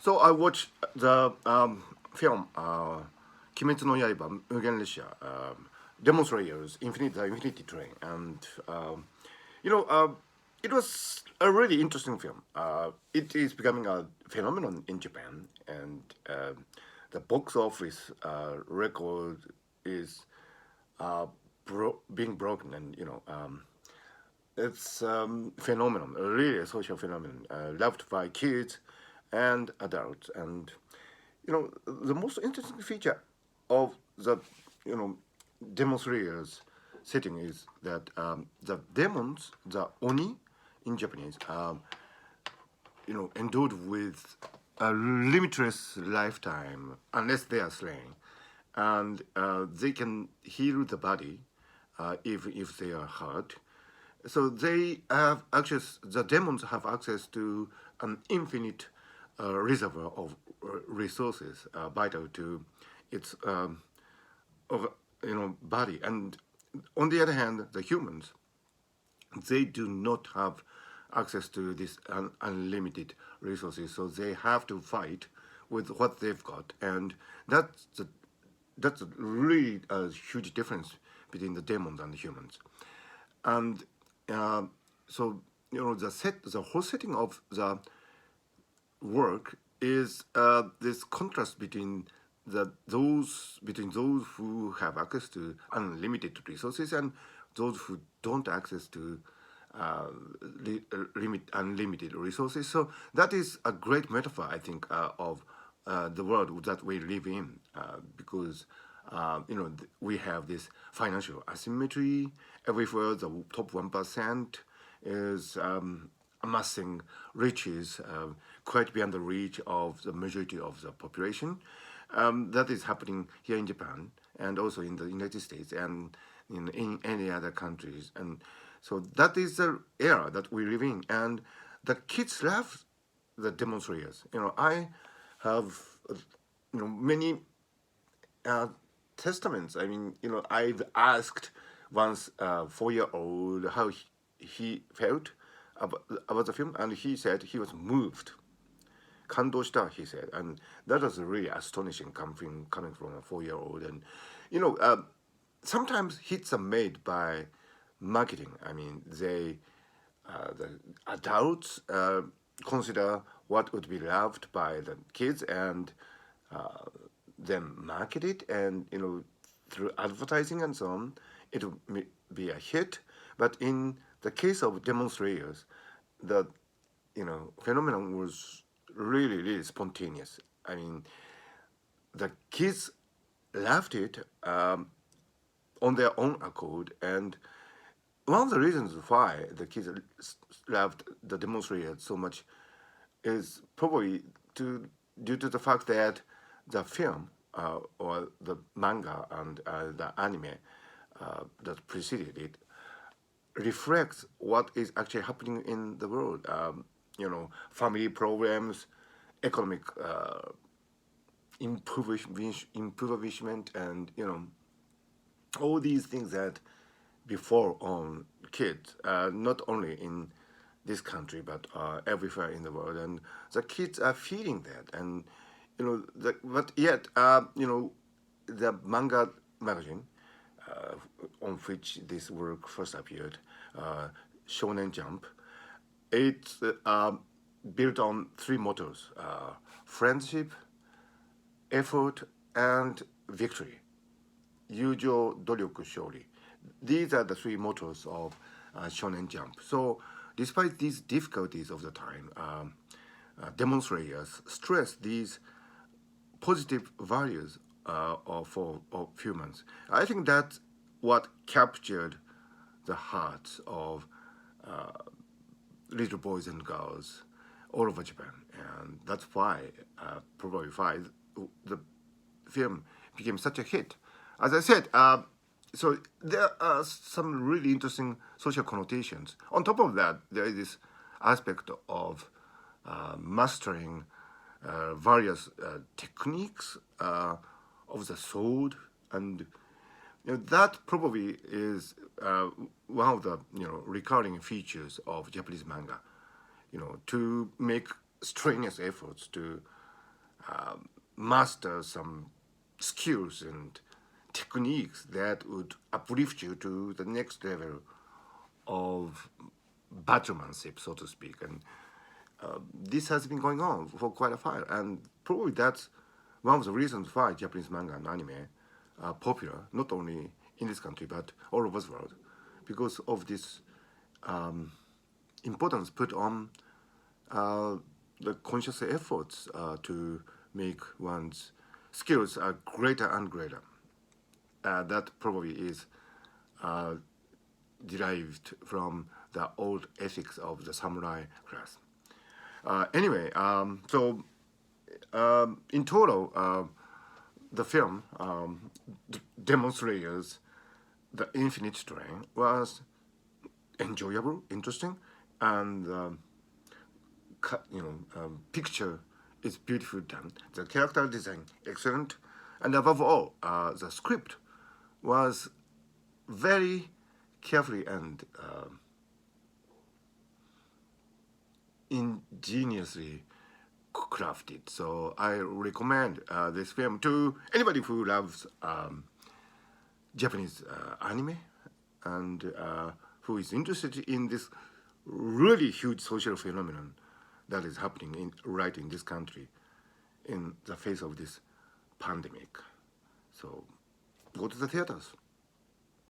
So I watched the film Kimetsu no Yaiba, Mugen Risha, Demon Slayers, the Infinity Train, and you know, it was a really interesting film. It is becoming a phenomenon in Japan, and the box office record is being broken, and it's phenomenon, really a social phenomenon, loved by kids and adults. And the most interesting feature of the you know Demon Slayer's setting is that the demons, the oni in Japanese, endowed with a limitless lifetime unless they are slain, and they can heal the body if they are hurt. So they have access. The demons have access to an infinite reservoir of resources vital to its of body. And on the other hand, the humans, they do not have access to this unlimited resources, so they have to fight with what they've got, and that's really a huge difference between the demons and the humans. And uh, so the whole setting of the work is this contrast between those who have access to unlimited resources and those who don't access to uh, unlimited resources. So that is a great metaphor, I think, of the world that we live in, because we have this financial asymmetry everywhere. The top 1% is amassing riches quite beyond the reach of the majority of the population. That is happening here in Japan and also in the United States and in any other countries. And so that is the era that we live in. And the kids love the demonstrators. I have many uh, testaments. I mean, I've asked once a 4-year-old how he felt about the film, and he said he was moved. 感動した, he said. And that was really astonishing coming from a 4-year-old. And, you know, uh, sometimes hits are made by marketing. I mean, the adults consider what would be loved by the kids and uh, then market it, and through advertising and so on, it will be a hit. But in the case of demonstrators, the phenomenon was really spontaneous. I mean, the kids loved it on their own accord, and one of the reasons why the kids loved the demonstrator so much is probably due to the fact that the film or the manga and the anime that preceded it reflects what is actually happening in the world. Family problems, economic impoverishment, and all these things that before on kids, not only in this country but everywhere in the world, and the kids are feeling that, and but yet the manga magazine uh, on which this work first appeared, uh, Shonen Jump, it's built on three mottos: friendship, effort, and victory. 友情, 努力, 勝利. These are the three mottos of Shonen Jump. So, despite these difficulties of the time, demonstrators stress these positive values of humans. I think that's what captured the hearts of uh, little boys and girls all over Japan, and that's why probably why the film became such a hit. As I said, so there are some really interesting social connotations. On top of that, there is this aspect of mastering various techniques of the sword, and that probably is one of the recurring features of Japanese manga. To make strenuous efforts to master some skills and techniques that would uplift you to the next level of battlemanship, so to speak. And this has been going on for quite a while, and probably that's one of the reasons why Japanese manga and anime are popular, not only in this country but all over the world, because of this importance put on the conscious efforts to make one's skills greater and greater. That probably is derived from the old ethics of the samurai class. Anyway, in total, the film demonstrates the infinite terrain was enjoyable, interesting, and picture is beautifully done. The character design excellent, and above all, the script was very carefully and ingeniously crafted. So I recommend this film to anybody who loves Japanese anime and who is interested in this really huge social phenomenon that is happening right in this country in the face of this pandemic. So go to the theaters.